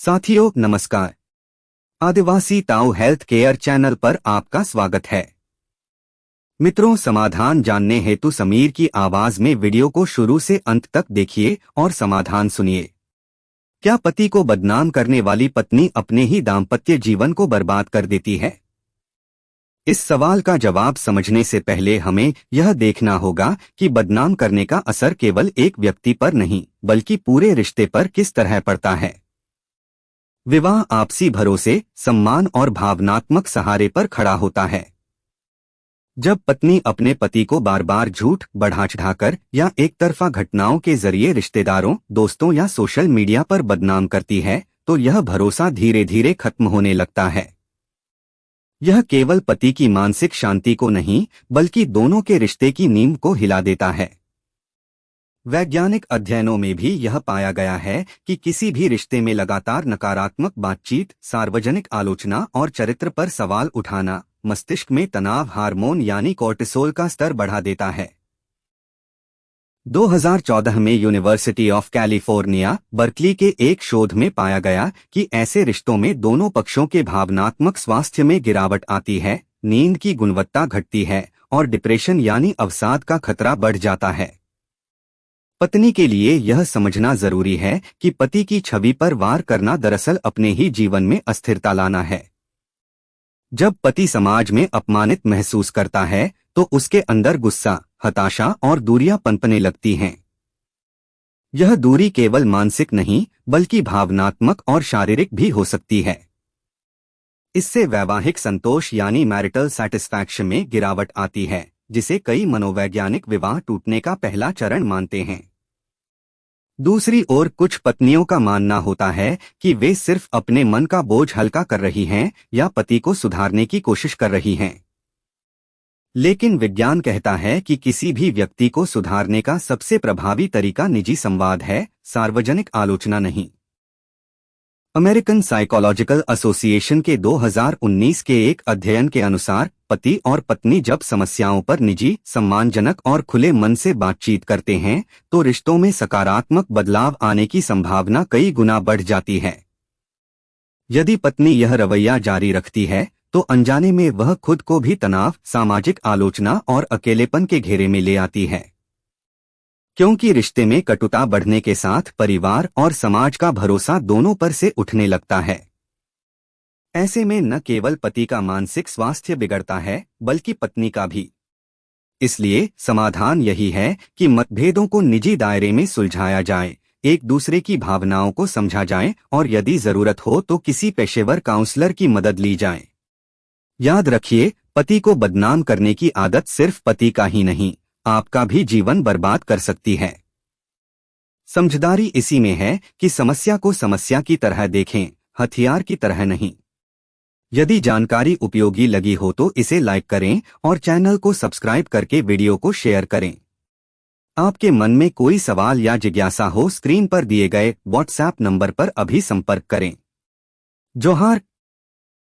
साथियों नमस्कार। आदिवासी ताऊ हेल्थ केयर चैनल पर आपका स्वागत है। मित्रों, समाधान जानने हेतु समीर की आवाज में वीडियो को शुरू से अंत तक देखिए और समाधान सुनिए। क्या पति को बदनाम करने वाली पत्नी अपने ही दाम्पत्य जीवन को बर्बाद कर देती है? इस सवाल का जवाब समझने से पहले हमें यह देखना होगा कि बदनाम करने का असर केवल एक व्यक्ति पर नहीं बल्कि पूरे रिश्ते पर किस तरह पड़ता है। विवाह आपसी भरोसे, सम्मान और भावनात्मक सहारे पर खड़ा होता है। जब पत्नी अपने पति को बार बार झूठ, बढ़ा चढ़ाकर या एक तरफा घटनाओं के जरिए रिश्तेदारों, दोस्तों या सोशल मीडिया पर बदनाम करती है, तो यह भरोसा धीरे धीरे खत्म होने लगता है। यह केवल पति की मानसिक शांति को नहीं बल्कि दोनों के रिश्ते की नींव को हिला देता है। वैज्ञानिक अध्ययनों में भी यह पाया गया है कि किसी भी रिश्ते में लगातार नकारात्मक बातचीत, सार्वजनिक आलोचना और चरित्र पर सवाल उठाना मस्तिष्क में तनाव हार्मोन यानी कोर्टिसोल का स्तर बढ़ा देता है। 2014 में यूनिवर्सिटी ऑफ कैलिफोर्निया, बर्कली के एक शोध में पाया गया कि ऐसे रिश्तों में दोनों पक्षों के भावनात्मक स्वास्थ्य में गिरावट आती है, नींद की गुणवत्ता घटती है और डिप्रेशन यानी अवसाद का खतरा बढ़ जाता है। पत्नी के लिए यह समझना जरूरी है कि पति की छवि पर वार करना दरअसल अपने ही जीवन में अस्थिरता लाना है। जब पति समाज में अपमानित महसूस करता है तो उसके अंदर गुस्सा, हताशा और दूरियां पनपने लगती हैं। यह दूरी केवल मानसिक नहीं बल्कि भावनात्मक और शारीरिक भी हो सकती है। इससे वैवाहिक संतोष यानी मैरिटल सैटिस्फैक्शन में गिरावट आती है, जिसे कई मनोवैज्ञानिक विवाह टूटने का पहला चरण मानते हैं। दूसरी ओर कुछ पत्नियों का मानना होता है कि वे सिर्फ अपने मन का बोझ हल्का कर रही हैं या पति को सुधारने की कोशिश कर रही हैं। लेकिन विज्ञान कहता है कि किसी भी व्यक्ति को सुधारने का सबसे प्रभावी तरीका निजी संवाद है, सार्वजनिक आलोचना नहीं। अमेरिकन साइकोलॉजिकल एसोसिएशन के 2019 के एक अध्ययन के अनुसार पति और पत्नी जब समस्याओं पर निजी, सम्मानजनक और खुले मन से बातचीत करते हैं तो रिश्तों में सकारात्मक बदलाव आने की संभावना कई गुना बढ़ जाती है। यदि पत्नी यह रवैया जारी रखती है तो अनजाने में वह खुद को भी तनाव, सामाजिक आलोचना और अकेलेपन के घेरे में ले आती है। क्योंकि रिश्ते में कटुता बढ़ने के साथ परिवार और समाज का भरोसा दोनों पर से उठने लगता है। ऐसे में न केवल पति का मानसिक स्वास्थ्य बिगड़ता है बल्कि पत्नी का भी। इसलिए समाधान यही है कि मतभेदों को निजी दायरे में सुलझाया जाए, एक दूसरे की भावनाओं को समझा जाए और यदि जरूरत हो तो किसी पेशेवर काउंसलर की मदद ली जाए। याद रखिए, पति को बदनाम करने की आदत सिर्फ पति का ही नहीं, आपका भी जीवन बर्बाद कर सकती है। समझदारी इसी में है कि समस्या को समस्या की तरह देखें, हथियार की तरह नहीं। यदि जानकारी उपयोगी लगी हो तो इसे लाइक करें और चैनल को सब्सक्राइब करके वीडियो को शेयर करें। आपके मन में कोई सवाल या जिज्ञासा हो, स्क्रीन पर दिए गए व्हाट्सएप नंबर पर अभी संपर्क करें। जोहार।